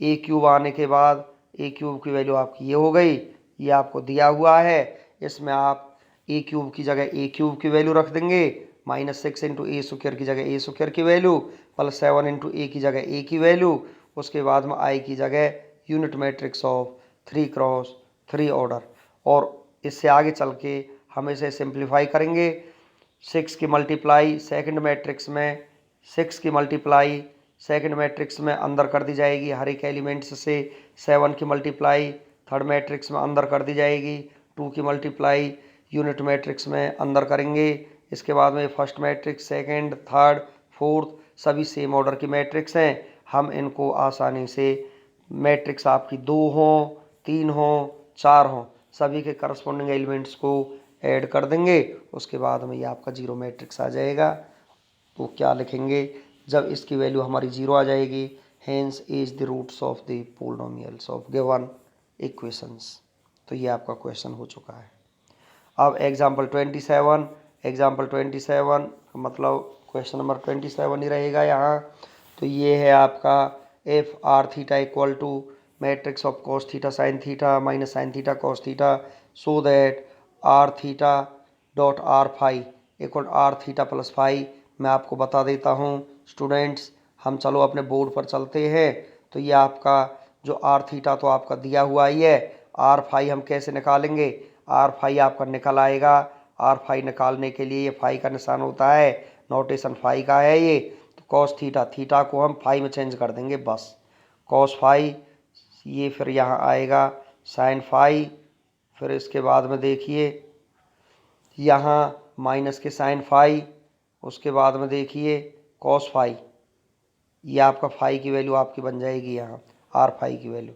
ए क्यूब आने के बाद ए क्यूब की वैल्यू आपकी ये हो गई, ये आपको दिया हुआ है। इसमें आप ए क्यूब की जगह ए क्यूब की वैल्यू रख देंगे, -6 इंटू ए स्क्वायर की जगह ए स्क्वायर की वैल्यू, +7 इंटू ए की जगह ए की वैल्यू। उसके बाद में आई की जगह unit matrix of 3x3 order. और इससे आगे चल के हम इसे सिंप्लीफाई करेंगे। 6 की मल्टीप्लाई सेकंड मैट्रिक्स में, 6 की मल्टीप्लाई सेकंड मैट्रिक्स में अंदर कर दी जाएगी हर एक एलिमेंट्स से। 7 की मल्टीप्लाई थर्ड मैट्रिक्स में अंदर कर दी जाएगी। 2 की मल्टीप्लाई यूनिट मैट्रिक्स में अंदर करेंगे। इसके बाद में first matrix, second, third, fourth सभी सेम ऑर्डर की मैट्रिक्स हैं। हम इनको आसानी से मैट्रिक्स आपकी 2 हो, 3 हो, 4 हो, सभी के करस्पॉन्डिंग एलिमेंट्स को ऐड कर देंगे। उसके बाद में ये आपका 0 मैट्रिक्स आ जाएगा। तो क्या लिखेंगे, जब इसकी वैल्यू हमारी 0 आ जाएगी, hence is the roots of the polynomials of given equations. तो ये आपका क्वेश्चन हो चुका है। अब एग्जाम्पल 27, एग्जाम्पल 27 मतलब क्वेश्चन नंबर 27 ही रहेगा यहाँ। तो ये है आपका F R theta equal to matrix of cos theta sine theta minus sine theta cos theta, so that R theta dot R phi equal R theta plus phi. मैं आपको बता देता हूँ स्टूडेंट्स, हम चलो अपने बोर्ड पर चलते हैं। तो ये आपका जो आर थीटा तो आपका दिया हुआ ही है, आर फाई हम कैसे निकालेंगे, आर फाई आपका निकल आएगा। आर फाई निकालने के लिए ये फाई का निशान होता है, नोटेशन फाई का है ये। तो कॉस थीटा, थीटा को हम फाई में चेंज कर देंगे बस, कॉस फाई। ये फिर यहाँ आएगा साइन फाई। फिर इसके बाद में देखिए यहाँ माइनस के साइन फाई, उसके बाद में देखिए कॉस फाई। ये आपका फाई की वैल्यू आपकी बन जाएगी यहाँ, आर फाई की वैल्यू।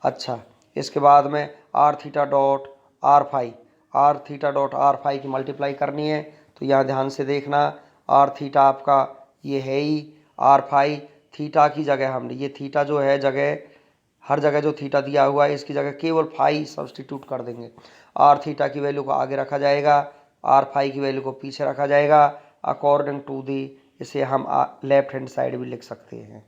अच्छा, इसके बाद में R theta dot R phi, R theta dot R phi की मल्टीप्लाई करनी है। तो यहाँ ध्यान से देखना, आर थीटा आपका ये है ही, आर फाई थीटा की जगह हमने ये थीटा जो है जगह, हर जगह जो थीटा दिया हुआ है इसकी जगह केवल फाई सब्सटीट्यूट कर देंगे। आर थीटा की वैल्यू को आगे रखा जाएगा, आर फाई की वैल्यू को पीछे रखा जाएगा अकॉर्डिंग टू दी। इसे हम लेफ्ट हैंड साइड भी लिख सकते हैं,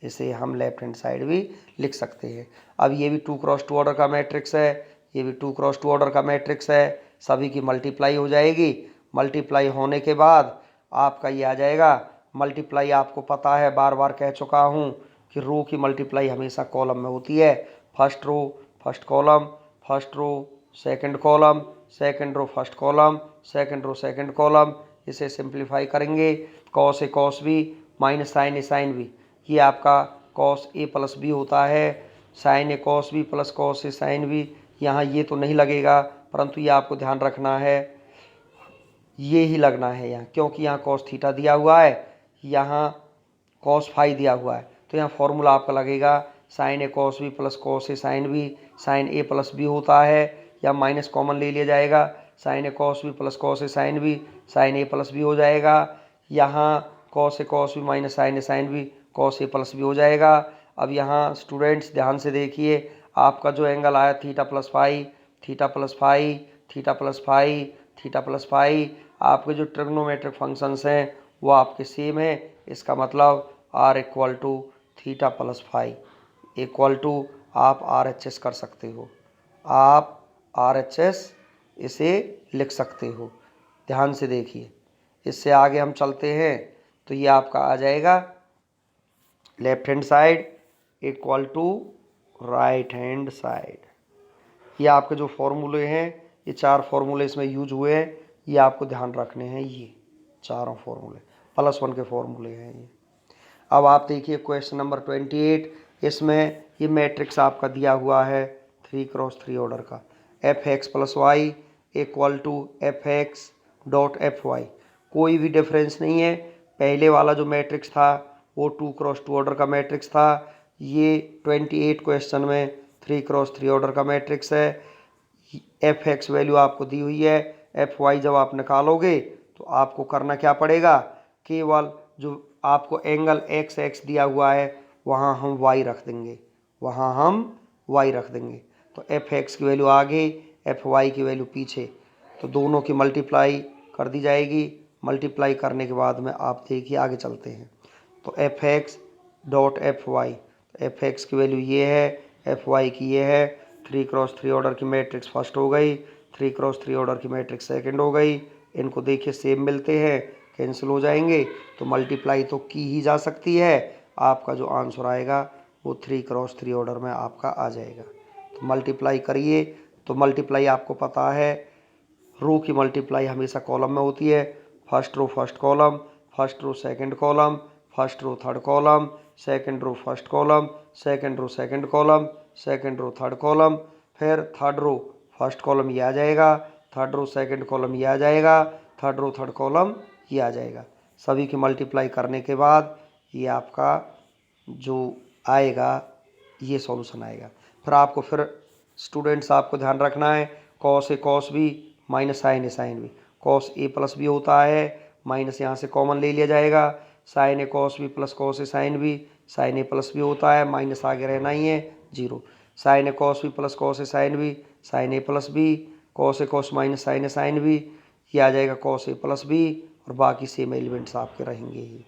इसे हम लेफ्ट हैंड साइड भी लिख सकते हैं। अब ये भी 2x2 ऑर्डर का मैट्रिक्स है, ये भी 2 क्रॉस 2 ऑर्डर का मैट्रिक्स है, सभी की मल्टीप्लाई हो जाएगी। मल्टीप्लाई होने के बाद आपका ये आ जाएगा। मल्टीप्लाई आपको पता है, बार बार कह चुका हूँ कि रो की मल्टीप्लाई हमेशा कॉलम में होती है। First row first column, first row second column, second row first column, second row second column. इसे सिंप्लीफाई करेंगे, cos A cos B minus sine A sine B, ये आपका कॉस ए प्लस बी होता है। Sine A cos B plus cos A sine B, यहाँ ये तो नहीं लगेगा, परंतु ये आपको ध्यान रखना है, ये ही लगना है यहाँ, क्योंकि यहाँ कॉस थीटा दिया हुआ है, यहाँ कॉस फाई दिया हुआ है। तो यहाँ फॉर्मूला आपका लगेगा sine A cos B plus cos A sine B. Sine A plus B होता है, या माइनस कॉमन ले लिया जाएगा, sine A cos B plus cos A sine B, sine A plus B हो जाएगा। यहाँ cos B minus sine B, cos A plus B हो जाएगा। अब यहाँ स्टूडेंट्स ध्यान से देखिए, आपका जो एंगल आया theta plus phi, theta plus phi, theta plus phi, theta plus phi, आपके जो ट्रिग्नोमेट्रिक फंक्शंस हैं वो आपके सेम है। इसका मतलब R equal to theta plus phi equal to आप आर एच एस कर सकते हो, आप आर एच एस इसे लिख सकते हो। ध्यान से देखिए, इससे आगे हम चलते हैं तो ये आपका आ जाएगा left hand side equal to right hand side. ये आपके जो फॉर्मूले हैं, ये 4 फॉर्मूले इसमें यूज हुए हैं, ये आपको ध्यान रखने हैं। ये चारों फॉर्मूले +1 के फॉर्मूले हैं ये। अब आप देखिए क्वेश्चन नंबर 28, इसमें ये मैट्रिक्स आपका दिया हुआ है 3 क्रॉस 3 ऑर्डर का, F X plus Y equal to F X dot F Y. कोई भी डिफरेंस नहीं है, पहले वाला जो मैट्रिक्स था वो 2 क्रॉस 2 ऑर्डर का मैट्रिक्स था, ये 28 क्वेश्चन में 3 क्रॉस 3 ऑर्डर का मैट्रिक्स है। एफ एक्स वैल्यू आपको दी हुई है, एफ वाई जब आप निकालोगे तो आपको करना क्या पड़ेगा, केवल जो आपको एंगल एक्स एक्स दिया हुआ है वहाँ हम वाई रख देंगे, वहाँ हम वाई रख देंगे। तो एफ एक्स की वैल्यू आगे, एफ वाई की वैल्यू पीछे, तो दोनों की मल्टीप्लाई कर दी जाएगी। मल्टीप्लाई करने के बाद में आप देखिए आगे चलते हैं, तो F X dot F Y, F X की वैल्यू ये है, एफ वाई की ये है। 3 क्रॉस 3 ऑर्डर की मैट्रिक्स फर्स्ट हो गई, 3 क्रॉस 3 ऑर्डर की मैट्रिक्स सेकंड हो गई। इनको देखिए सेम मिलते हैं, कैंसिल हो जाएंगे, तो मल्टीप्लाई तो की ही जा सकती है। आपका जो आंसर आएगा वो 3 क्रॉस 3 ऑर्डर में आपका आ जाएगा। तो मल्टीप्लाई करिए, तो मल्टीप्लाई आपको पता है, रो की मल्टीप्लाई हमेशा कॉलम में होती है। First row first column, first row second column, first row third column, second row first column, second row second column, second row third column, फिर थर्ड रो फर्स्ट कॉलम ये आ जाएगा, थर्ड रो सेकंड कॉलम ये आ जाएगा, third row third column ये आ जाएगा। सभी की मल्टीप्लाई करने के बाद ये आपका जो आएगा ये सॉल्यूशन आएगा। फिर स्टूडेंट्स आपको ध्यान रखना है, cos A cos B minus sine A sine B, cos A plus B होता है, माइनस यहाँ से कॉमन ले लिया जाएगा, sine A cos B plus cos A sine B, sine A plus B होता है, माइनस आगे रहना ही है 0, sign A cos B plus cos A sine B, sine A plus B, cos A cos minus sine A sine B, ये आ जाएगा cos A plus B, और बाकी सेम एलिमेंट्स आपके रहेंगे ही।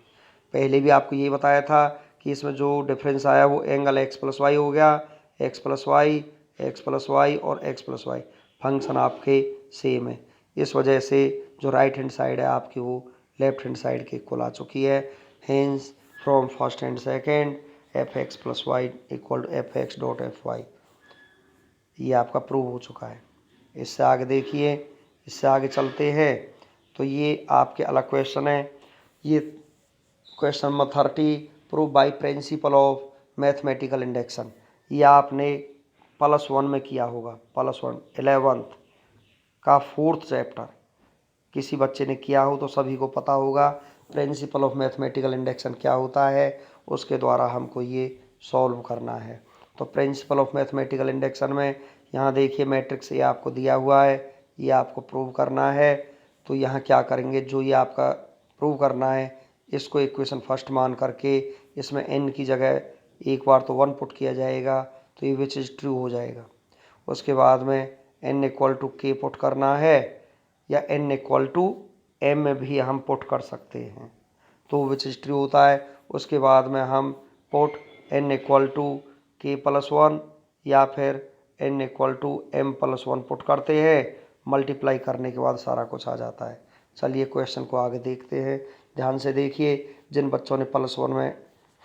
पहले भी आपको ये बताया था कि इसमें जो डिफरेंस आया वो एंगल एक्स प्लस वाई हो गया, X plus Y, X plus Y और एक्स प्लस वाई, फंक्शन आपके सेम है। इस वजह से जो राइट हैंड साइड है आपकी वो लेफ्ट हैंड साइड के इक्वल आ चुकी है। Hence from first and second F X plus Y equal to F X dot F Y, ये आपका प्रूव हो चुका है। इससे आगे देखिए, इससे आगे चलते हैं तो ये आपके अलग क्वेश्चन है। ये question number 30, prove by principle of mathematical induction, ये आपने +1 में किया होगा, +1 11th का 4th चैप्टर किसी बच्चे ने किया हो तो सभी को पता होगा प्रिंसिपल ऑफ मैथमेटिकल इंडक्शन क्या होता है, उसके द्वारा हमको ये सॉल्व करना है। तो प्रिंसिपल ऑफ मैथमेटिकल इंडक्शन में यहाँ देखिए मैट्रिक्स ये आपको दिया हुआ है, ये आपको प्रूव करना है। तो यहाँ क्या करेंगे, जो ये आपका प्रूव करना है इसको इक्वेशन फर्स्ट मान करके इसमें n की जगह एक बार तो 1 पुट किया जाएगा, तो ये विच इज़ ट्रू हो जाएगा। उसके बाद में n equal to k put करना है, या n इक्वल टू m भी हम पुट कर सकते हैं, तो विच इज़ ट्रू होता है। उसके बाद में हम put n equal to k+1 या फिर n equal to m plus 1 put करते हैं, मल्टीप्लाई करने के बाद सारा कुछ आ जाता है। चलिए क्वेश्चन को आगे देखते हैं। ध्यान से देखिए, जिन बच्चों ने प्लस 1 में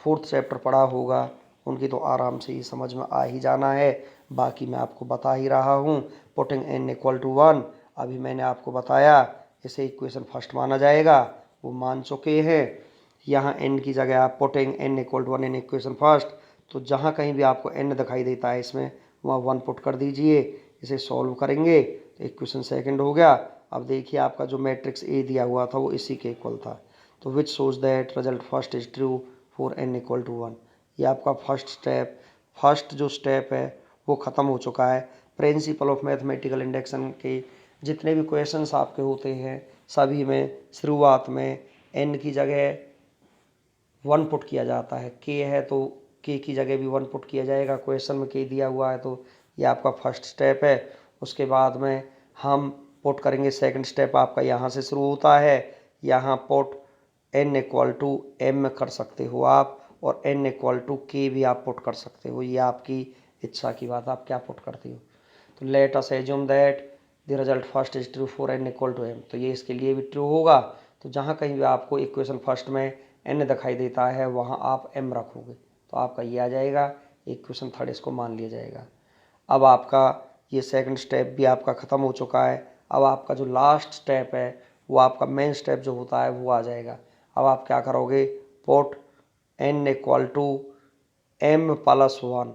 4th चैप्टर पढ़ा होगा उनकी तो आराम से ही समझ में आ ही जाना है, बाकी मैं आपको बता ही रहा हूँ। पुटिंग n इक्वल टू 1, अभी मैंने आपको बताया इसे इक्वेशन फर्स्ट माना जाएगा, वो मान चुके हैं। यहाँ n की जगह आप putting n equal to 1 in equation first, तो जहाँ कहीं भी आपको n दिखाई देता है इसमें वहाँ 1 पुट कर दीजिए। इसे सॉल्व करेंगे तो इक्वेशन सेकंड हो गया। अब देखिए आपका जो मैट्रिक्स ए दिया हुआ था वो इसी के इक्वल था, तो which shows that result first is true for n equal to 1। ये आपका फर्स्ट जो स्टेप है वो ख़त्म हो चुका है। प्रिंसिपल ऑफ मैथमेटिकल इंडक्शन के जितने भी क्वेश्चंस आपके होते हैं सभी में शुरुआत में n की जगह 1 पुट किया जाता है। k है तो k की जगह भी 1 पुट किया जाएगा, क्वेश्चन में k दिया हुआ है तो ये आपका फर्स्ट स्टेप है। उसके बाद में हम पुट करेंगे, सेकंड स्टेप आपका यहाँ से शुरू होता है। यहाँ put n equal to m कर सकते हो आप, और n इक्वल टू k भी आप पुट कर सकते हो, ये आपकी इच्छा की बात, आप क्या पुट करते हो। तो let us assume that the result first is true for n equal to m, तो ये इसके लिए भी ट्रू होगा। तो जहाँ कहीं भी आपको इक्वेशन फर्स्ट में n दिखाई देता है वहाँ आप m रखोगे तो आपका ये आ जाएगा, इक्वेशन थर्ड इसको मान लिया जाएगा। अब आपका ये सेकंड स्टेप भी आपका ख़त्म हो चुका है। अब आपका जो लास्ट स्टेप है वो आपका मेन स्टेप जो होता है वो आ जाएगा। अब आप क्या करोगे, put n equal to m plus 1,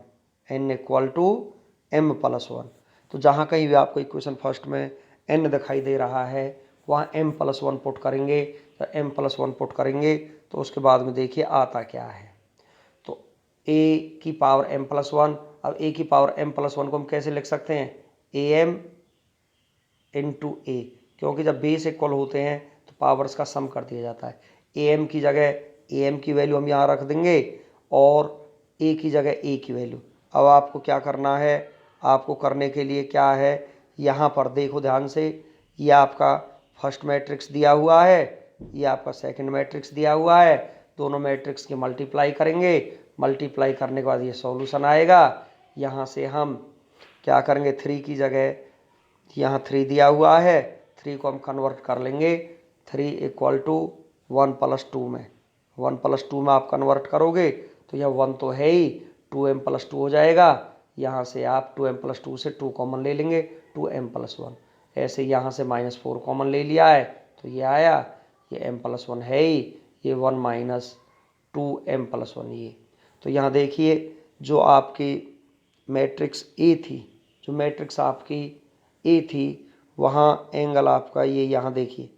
n equal to m plus 1, तो जहाँ कहीं भी आपको इक्वेशन फर्स्ट में n दिखाई दे रहा है वहाँ m प्लस 1 पुट करेंगे। तो m प्लस 1 पुट करेंगे तो उसके बाद में देखिए आता क्या है, तो a की पावर m प्लस 1। अब a की पावर m प्लस 1 को हम कैसे लिख सकते हैं, am इंटू a, क्योंकि जब बेस इक्वल होते हैं तो पावर्स का सम कर दिया जाता है। am की जगह am की वैल्यू हम यहाँ रख देंगे और a की जगह a की वैल्यू। अब आपको क्या करना है, आपको करने के लिए क्या है, यहाँ पर देखो ध्यान से, ये आपका फर्स्ट मैट्रिक्स दिया हुआ है, ये आपका सेकंड मैट्रिक्स दिया हुआ है, दोनों मैट्रिक्स की मल्टीप्लाई करेंगे। मल्टीप्लाई करने के बाद ये सॉल्यूशन आएगा। यहाँ से हम क्या करेंगे, 3 की जगह यहाँ 3 दिया हुआ है, 3 को हम कन्वर्ट कर लेंगे 3 इक्वल टू 1 प्लस 2 में, 1 प्लस 2 में आप कन्वर्ट करोगे तो यह 1 तो है ही, 2m प्लस 2 हो जाएगा। यहाँ से आप 2m प्लस 2 से 2 कॉमन ले लेंगे, 2m प्लस 1। ऐसे यहाँ से -4 कॉमन ले लिया है तो ये आया, ये m प्लस 1 है ही, ये 1 माइनस 2m प्लस 1 ये। तो यहाँ देखिए जो आपकी मैट्रिक्स ए थी, जो मैट्रिक्स आपकी ए थी वहाँ एंगल आपका ये यहाँ देखिए,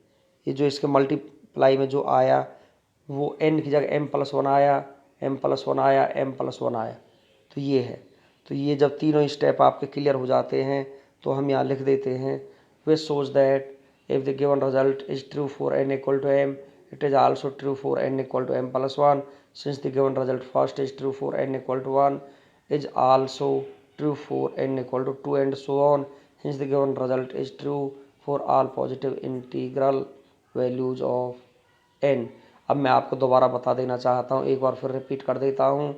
ये जो इसके मल्टीप्लाई में जो आया वो n की जगह m प्लस 1 आया, m प्लस 1 आया, m प्लस 1 आया, तो ये है। तो ये जब तीनों स्टेप आपके क्लियर हो जाते हैं तो हम यहाँ लिख देते हैं, which shows that if the given result is true for n equal to m, it is also true for n equal to m plus 1, since the given result first is true for n equal to 1 is also true for n equal to 2 and so on, hence the given result is true for all positive integral values of n। अब मैं आपको दोबारा बता देना चाहता हूँ, एक बार फिर रिपीट कर देता हूँ।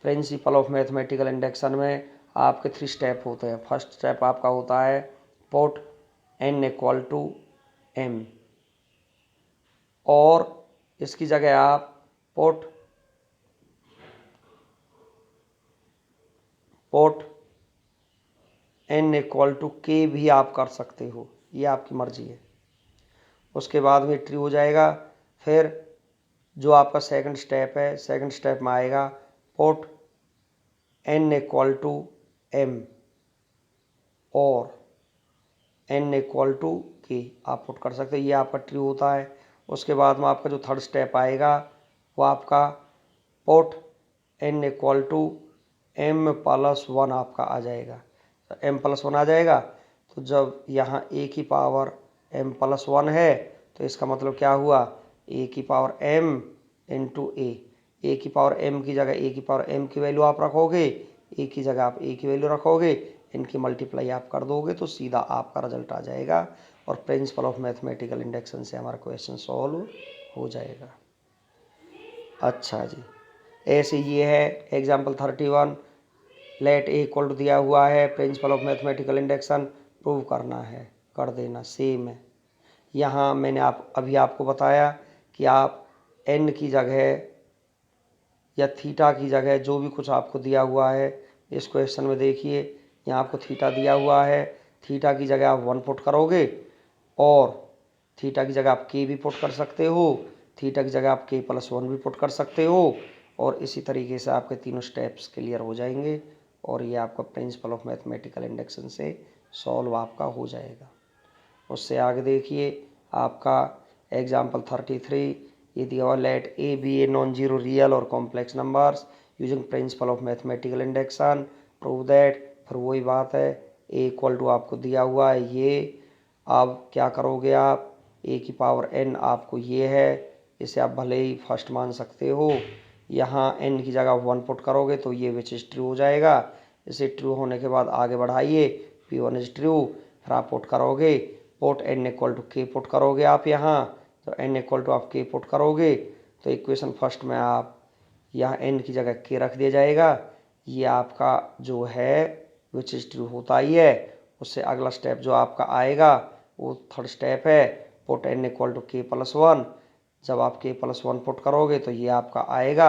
प्रिंसिपल ऑफ मैथमेटिकल इंडक्शन में आपके 3 स्टेप होते हैं। फर्स्ट स्टेप आपका होता है put n equal to m, और इसकी जगह आप put n equal to k भी आप कर सकते हो, ये आपकी मर्जी है। उसके बाद में ट्रू हो जाएगा। फिर जो आपका सेकंड स्टेप है, सेकंड स्टेप में आएगा put n equal to m और n इक्वल टू k आप पुट कर सकते हैं, ये आपका ट्रू होता है। उसके बाद में आपका जो थर्ड स्टेप आएगा वो आपका put n equal to m plus 1 आपका आ जाएगा। तो m प्लस 1 आ जाएगा, तो जब यहाँ a की पावर m प्लस 1 है तो इसका मतलब क्या हुआ, a की पावर m इंटू a की पावर m की जगह a की पावर m की वैल्यू आप रखोगे, a की जगह आप a की वैल्यू रखोगे, इनकी मल्टीप्लाई आप कर दोगे तो सीधा आपका रिजल्ट आ जाएगा और प्रिंसिपल ऑफ मैथमेटिकल इंडक्शन से हमारा क्वेश्चन सॉल्व हो जाएगा। अच्छा जी, ऐसे ये है example 31, let A equal to दिया हुआ है, principle of mathematical induction prove करना है, कर देना, सेम है। यहाँ मैंने अभी आपको बताया कि आप n की जगह या थीटा की जगह जो भी कुछ आपको दिया हुआ है, इस क्वेश्चन में देखिए यहाँ आपको थीटा दिया हुआ है, थीटा की जगह आप 1 पुट करोगे और थीटा की जगह आप k भी पुट कर सकते हो, थीटा की जगह आप k+1 भी पुट कर सकते हो, और इसी तरीके से आपके तीनों स्टेप्स क्लियर हो जाएंगे और ये आपका प्रिंसिपल ऑफ मैथमेटिकल इंडक्शन से सॉल्व आपका हो जाएगा। उससे आगे देखिए आपका एग्जाम्पल 33, ये दिया हुआ let A B a non zero real और complex numbers using principle of mathematical induction prove that. फिर वही बात है, ए इक्वल टू आपको दिया हुआ है ये, अब क्या करोगे आप, ए की पावर n आपको ये है, इसे आप भले ही फर्स्ट मान सकते हो, यहाँ n की जगह 1 पुट करोगे तो ये विच इज ट्रू हो जाएगा। इसे ट्रू होने के बाद आगे बढ़ाइए, P1 इज ट्रू, फिर आप पुट करोगे, put n equal to k put करोगे आप यहाँ, तो n इक्वल टू आप k पुट करोगे तो इक्वेशन फर्स्ट में आप यहाँ n की जगह k रख दिया जाएगा, ये आपका जो है विच इज ट्रू होता ही है। उससे अगला स्टेप जो आपका आएगा वो थर्ड स्टेप है, put n equal to k+1। जब आप k+1 पुट करोगे तो ये आपका आएगा,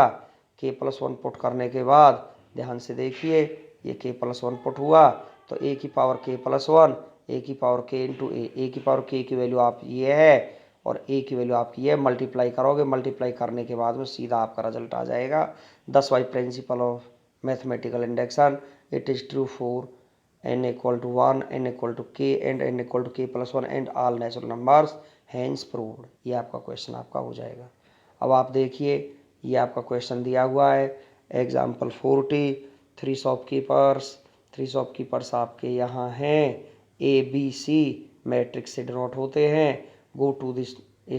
k+1 पुट करने के बाद ध्यान से देखिए ये k+1 पुट हुआ तो a की पावर k+1, a की पावर k इंटू ए की पावर k की वैल्यू आप ये है और a की वैल्यू आपकी ये, मल्टीप्लाई करोगे, मल्टीप्लाई करने के बाद में सीधा आपका रिजल्ट आ जाएगा। Thus by principle of mathematical induction it is true for n equal to 1, n equal to k and n equal to k+1 and all natural numbers hence proved. ये आपका क्वेश्चन आपका हो जाएगा। अब आप देखिए ये आपका क्वेश्चन दिया हुआ है एग्जाम्पल 40, 3 शॉपकीपर्स, 3 शॉपकीपर्स आपके यहाँ हैं, ए बी सी मैट्रिक्स से डिनोट होते हैं, go to this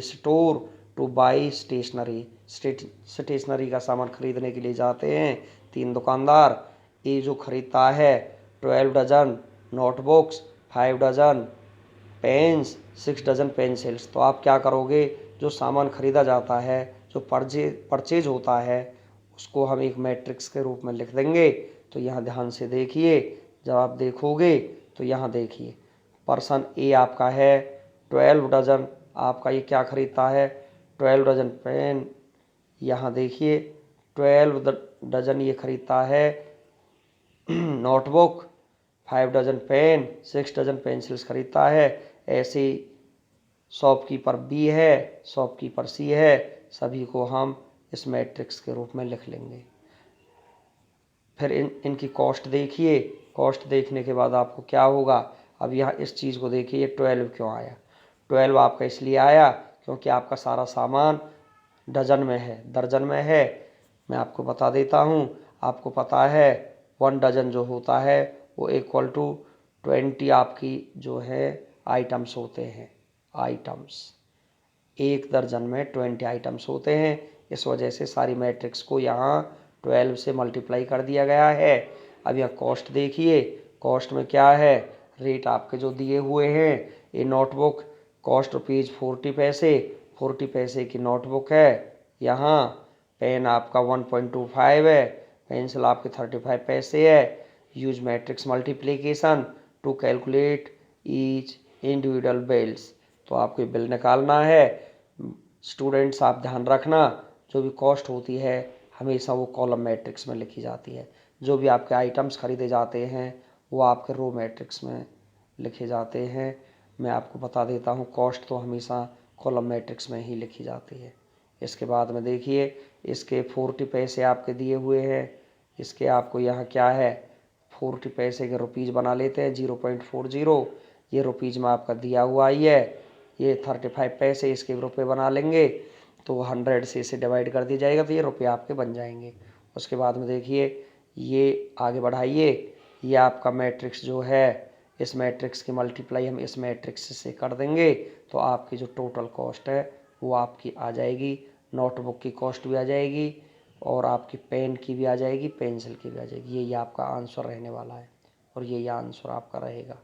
store to buy stationery, stationery का सामान खरीदने के लिए जाते हैं 3 दुकानदार। ए जो खरीदता है 12 dozen notebooks, 5 dozen pens, 6 dozen pencils. तो आप क्या करोगे, जो सामान खरीदा जाता है, जो परचेज होता है, उसको हम एक मैट्रिक्स के रूप में लिख देंगे। तो यहाँ ध्यान से देखिए, जब आप देखोगे तो यहाँ देखिए पर्सन ए आपका है 12 डजन, आपका ये क्या खरीदता है 12 डजन पेन, यहाँ देखिए 12 डजन ये खरीदता है notebook, 5 dozen pen, 6 dozen pencils खरीदता है। ऐसे शॉपकीपर बी है, शॉपकीपर सी है, सभी को हम इस मैट्रिक्स के रूप में लिख लेंगे। फिर इनकी कॉस्ट देखिए, कॉस्ट देखने के बाद आपको क्या होगा, अब यहाँ इस चीज़ को देखिए ये 12 क्यों आया, 12 आपका इसलिए आया क्योंकि आपका सारा सामान डजन में है, दर्जन में है। मैं आपको बता देता हूँ, आपको पता है 1 डजन जो होता है वो इक्वल टू 20 आपकी जो है आइटम्स होते हैं, आइटम्स, एक दर्जन में 20 आइटम्स होते हैं। इस वजह से सारी मैट्रिक्स को यहाँ 12 से मल्टीप्लाई कर दिया गया है। अब यहाँ कॉस्ट देखिए, कॉस्ट में क्या है, रेट आपके जो दिए हुए हैं, ये नोटबुक कॉस्ट रुपीज़ 40 पैसे, 40 पैसे की नोटबुक है। यहाँ पेन आपका 1.25 है, पेंसिल आपके 35 पैसे है। Use matrix multiplication to calculate each individual bills. तो आपको बिल निकालना है। स्टूडेंट्स आप ध्यान रखना, जो भी कॉस्ट होती है हमेशा वो कॉलम मैट्रिक्स में लिखी जाती है, जो भी आपके आइटम्स खरीदे जाते हैं वो आपके रो मैट्रिक्स में लिखे जाते हैं। मैं आपको बता देता हूँ, कॉस्ट तो हमेशा कॉलम मैट्रिक्स में ही लिखी जाती है। इसके बाद में देखिए इसके 40 पैसे आपके दिए हुए हैं, इसके आपको यहाँ क्या है 40 पैसे के रुपीज़ बना लेते हैं 0.40, ये रुपीज़ में आपका दिया हुआ ही है। ये 35 पैसे इसके रुपए बना लेंगे तो 100 से इसे डिवाइड कर दिया जाएगा तो ये रुपये आपके बन जाएंगे। उसके बाद में देखिए ये आगे बढ़ाइए, ये आपका मैट्रिक्स जो है, इस मैट्रिक्स की मल्टीप्लाई हम इस मैट्रिक्स से कर देंगे तो आपकी जो टोटल कॉस्ट है वो आपकी आ जाएगी। नोटबुक की कॉस्ट भी आ जाएगी और आपकी पेन की भी आ जाएगी, पेंसिल की भी आ जाएगी। ये आपका आंसर रहने वाला है और ये आंसर आपका रहेगा।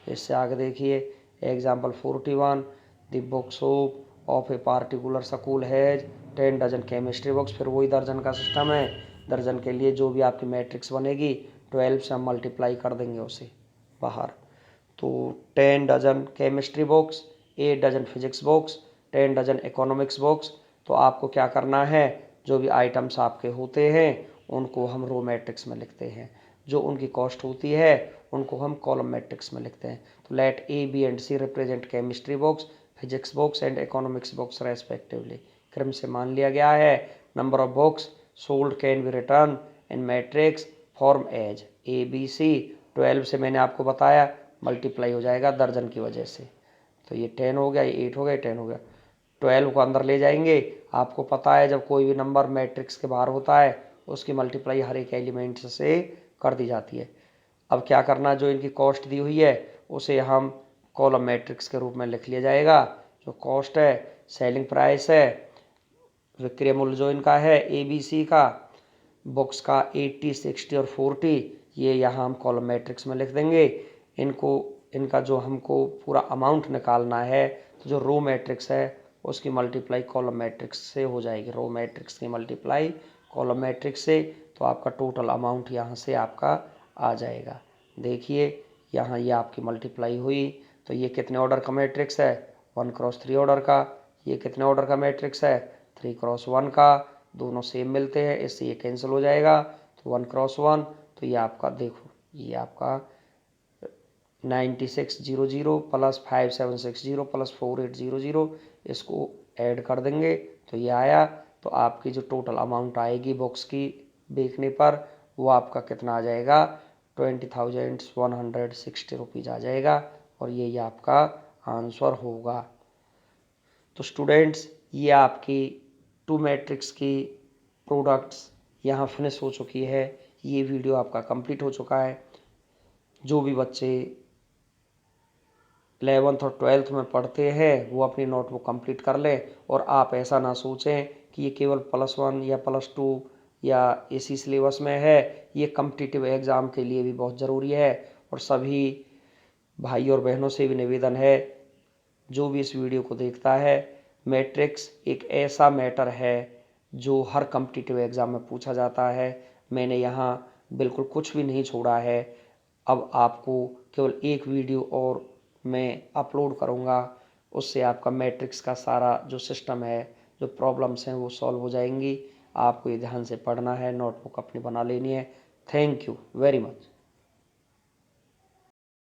इससे आगे देखिए example 41, the book shop of a particular school has 10 dozen chemistry books. फिर वही दर्जन का सिस्टम है, दर्जन के लिए जो भी आपकी मैट्रिक्स बनेगी 12 से हम मल्टीप्लाई कर देंगे उसे बाहर। तो 10 dozen chemistry box, 8 dozen physics box, 10 dozen economics box. तो आपको क्या करना है, जो भी आइटम्स आपके होते हैं उनको हम रो मैट्रिक्स में लिखते हैं, जो उनकी कॉस्ट होती है उनको हम कॉलम मैट्रिक्स में लिखते हैं। तो let A B and C represent chemistry box, physics box and economics box respectively. क्रम से मान लिया गया है। Number of box sold can be written in matrix form as A B C. 12 से मैंने आपको बताया मल्टीप्लाई हो जाएगा दर्जन की वजह से। तो ये 10 हो गया, ये 8 हो गया, 10 हो गया। 12 को अंदर ले जाएंगे। आपको पता है जब कोई भी नंबर मैट्रिक्स के बाहर होता है उसकी मल्टीप्लाई हर एक एलिमेंट से कर दी जाती है। अब क्या करना, जो इनकी कॉस्ट दी हुई है उसे हम कॉलम मैट्रिक्स के रूप में लिख लिया जाएगा। जो कॉस्ट है, सेलिंग प्राइस है, विक्रय मूल्य जो इनका है ए बी सी का, बुक्स का 80, 60 और 40, ये यहाँ हम कॉलम मैट्रिक्स में लिख देंगे। इनका जो हमको पूरा अमाउंट निकालना है, तो जो रो मैट्रिक्स है उसकी मल्टीप्लाई कॉलम मैट्रिक्स से हो जाएगी। रो मैट्रिक्स की मल्टीप्लाई कॉलम मैट्रिक्स से, तो आपका टोटल अमाउंट यहाँ से आपका आ जाएगा। देखिए यहाँ ये आपकी मल्टीप्लाई हुई। तो ये कितने ऑर्डर का मैट्रिक्स है, 1x3 ऑर्डर का। ये कितने ऑर्डर का मैट्रिक्स है, 3x1 का। दोनों सेम मिलते हैं, इससे ये कैंसिल हो जाएगा। तो 1x1, तो ये आपका देखो, ये आपका 9600 प्लस 5760 प्लस 4800, इसको ऐड कर देंगे तो ये आया। तो आपकी जो टोटल अमाउंट आएगी बुक्स की बेचने पर, वो आपका कितना आ जाएगा, 20,160 रुपीज़ आ जाएगा। और ये आपका आंसर होगा। तो स्टूडेंट्स, ये आपकी टू मैट्रिक्स की प्रोडक्ट्स यहाँ फिनिश हो चुकी है। ये वीडियो आपका कंप्लीट हो चुका है। जो भी बच्चे 11th और 12th में पढ़ते हैं वो अपनी नोटबुक कंप्लीट कर लें। और आप ऐसा ना सोचें कि ये केवल +1 या +2 या इसी सिलेबस में है। ये कॉम्पिटिटिव एग्ज़ाम के लिए भी बहुत ज़रूरी है। और सभी भाई और बहनों से भी निवेदन है, जो भी इस वीडियो को देखता है, मैट्रिक्स एक ऐसा मैटर है जो हर कॉम्पिटिटिव एग्ज़ाम में पूछा जाता है। मैंने यहाँ बिल्कुल कुछ भी नहीं छोड़ा है। अब आपको केवल एक वीडियो और मैं अपलोड करूँगा, उससे आपका मैट्रिक्स का सारा जो सिस्टम है, जो प्रॉब्लम्स हैं वो सॉल्व हो जाएंगी। आपको ये ध्यान से पढ़ना है, नोटबुक अपनी बना लेनी है। Thank you very much.